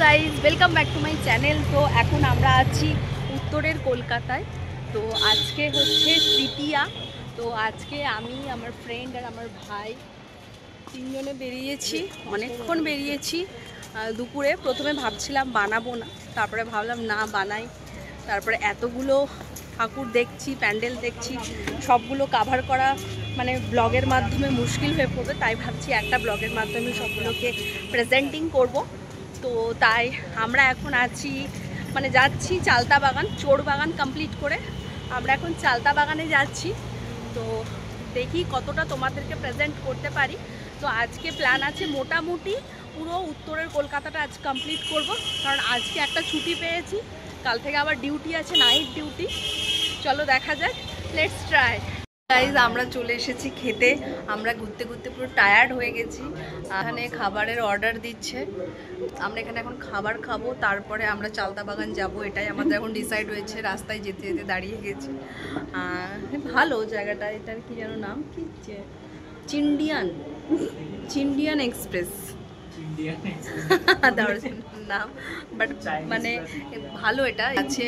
Guys welcome back to my channel. তো এখন আমরা আছি উত্তরের কলকাতায়। তো আজকে হচ্ছে তৃতীয়া। তো আজকে আমি, আমার ফ্রেন্ড আর আমার ভাই তিনজনে বেরিয়েছি, অনেকক্ষণ বেরিয়েছি। দুপুরে প্রথমে ভাবছিলাম বানাবো না, তারপরে ভাবলাম না বানাই। তারপরে এতগুলো ঠাকুর দেখছি, প্যান্ডেল দেখছি, সবগুলো কাভার করা মানে ব্লগের মাধ্যমে মুশকিল হয়ে পড়বে। তাই ভাবছি একটা ব্লগের মাধ্যমে সবগুলোকে প্রেজেন্টিং করব। তো তাই আমরা এখন আছি, মানে যাচ্ছি চালতা বাগান। চোর বাগান কমপ্লিট করে আমরা এখন চালতা বাগানে যাচ্ছি। তো দেখি কতটা তোমাদেরকে প্রেজেন্ট করতে পারি। তো আজকে প্ল্যান আছে মোটামুটি পুরো উত্তরের কলকাতাটা আজ কমপ্লিট করব, কারণ আজকে একটা ছুটি পেয়েছি। কাল থেকে আবার ডিউটি আছে, নাইট ডিউটি। চলো দেখা যাক, লেটস ট্রাই। গাইজ আমরা চলে এসেছি খেতে। আমরা ঘুরতে ঘুরতে পুরো টায়ার্ড হয়ে গেছি। এখানে খাবারের অর্ডার দিচ্ছে, আমরা এখানে এখন খাবার খাবো, তারপরে আমরা চালতা বাগান যাব। এটাই আমাদের এখন ডিসাইড হয়েছে। রাস্তায় যেতে যেতে দাঁড়িয়ে গেছি। ভালো জায়গাটা, এটার কি যেন নাম, কি চিন্ডিয়ান এক্সপ্রেস নাম, বাট মানে ভালো এটা আছে।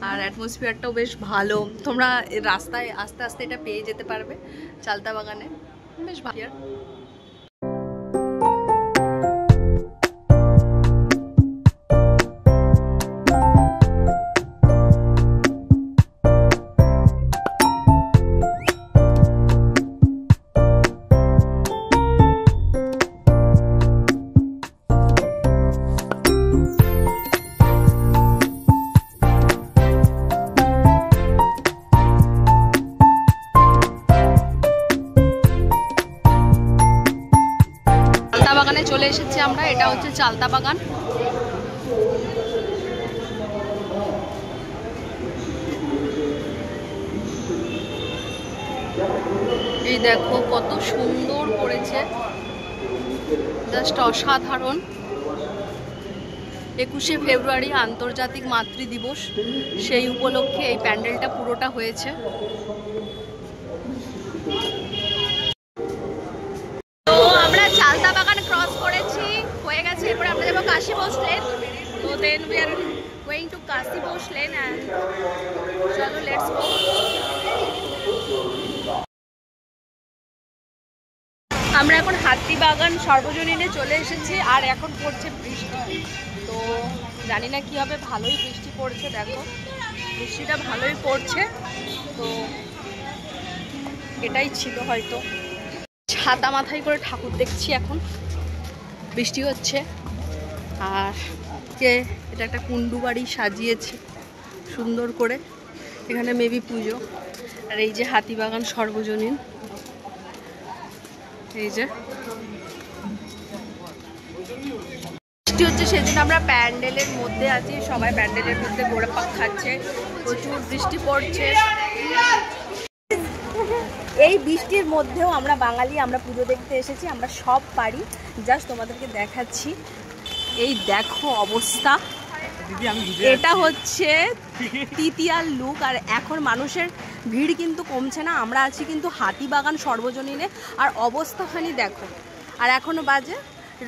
আর অ্যাটমসফিয়ারটাও বেশ ভালো। তোমরা রাস্তায় আস্তে আস্তে এটা পেয়ে যেতে পারবে চালতা বাগানে, বেশ ভালো। বাগানে চলে এসেছি আমরা। এটা হচ্ছে চালতা বাগান। এই দেখো কত সুন্দর করেছে, জাস্ট অসাধারণ। 21শে ফেব্রুয়ারি আন্তর্জাতিক মাতৃ দিবস, সেই উপলক্ষে এই প্যান্ডেলটা পুরোটা হয়েছে। চালতা বাগান ক্রস করেছি, হয়ে গেছে। এরপরে আমরা যাবো কাশী বোস লেন। তো then we are going to Kashi Bose lane and চলো লেটস গো। আমরা এখন হাতিবাগান সর্বজনীনে চলে এসেছি, আর এখন পড়ছে বৃষ্টি। তো জানি না কি হবে, ভালোই বৃষ্টি পড়ছে। দেখো বৃষ্টিটা ভালোই পড়ছে। তো এটাই ছিল হয়তো। ছাতা মাথায় করে ঠাকুর দেখছি, এখন বৃষ্টি হচ্ছে। আর এটা একটা কুন্ডু বাড়ি সাজিয়েছে সুন্দর করে, এখানে মেবি পুজো। আর এই যে হাতিবাগান সর্বজনীন, এই যে বৃষ্টি হচ্ছে সেজন্য আমরা প্যান্ডেলের মধ্যে আছি। সবাই প্যান্ডেলের মধ্যে গোড়া পাক খাচ্ছে, প্রচুর বৃষ্টি পড়ছে। এই বৃষ্টির মধ্যেও আমরা বাঙালি, আমরা পুজো দেখতে এসেছি, আমরা সব পারি। জাস্ট তোমাদেরকে দেখাচ্ছি, এই দেখো অবস্থা। এটা হচ্ছে তৃতীয়ার লুক। আর এখন মানুষের ভিড় কিন্তু কমছে না। আমরা আছি কিন্তু হাতিবাগান সর্বজনীনে, আর অবস্থাখানি দেখো। আর এখনো বাজে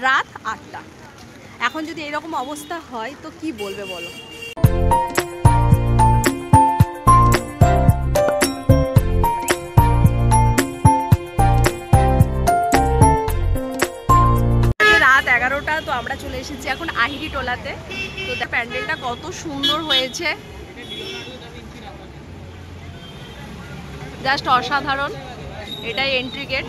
রাত 8টা। এখন যদি এরকম অবস্থা হয় তো কি বলবে বলো। রাত 11টা। তো আমরা চলে এসেছি এখন আহিরি টোলাতে। তো প্যান্ডেলটা কত সুন্দর হয়েছে, জাস্ট অসাধারণ। এটাই এন্ট্রি গেট।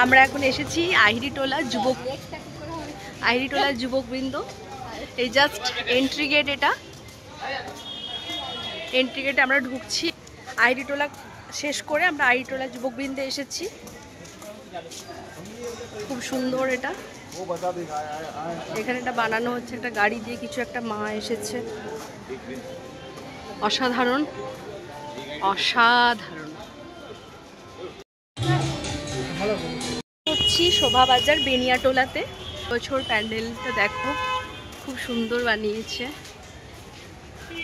আমরা এখন এসেছি আহিরিটোলা যুবকবৃন্দ। এই জাস্ট এন্ট্রি গেট, এটা এন্ট্রি গেটে আমরা ঢুকছি। আহিরিটোলা শেষ করে আমরা আহিরিটোলা যুবকবৃন্দে এসেছি। খুব সুন্দর এটা। এখানে একটা বানানো হচ্ছে, একটা গাড়ি দিয়ে কিছু একটা মা এসেছে। অসাধারণ অসাধারণ। হচ্ছি শোভাবাজার বেনিয়াটোলাতে। বছর প্যান্ডেলটা দেখো, খুব সুন্দর বানিয়েছে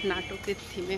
নাটকের থিমে।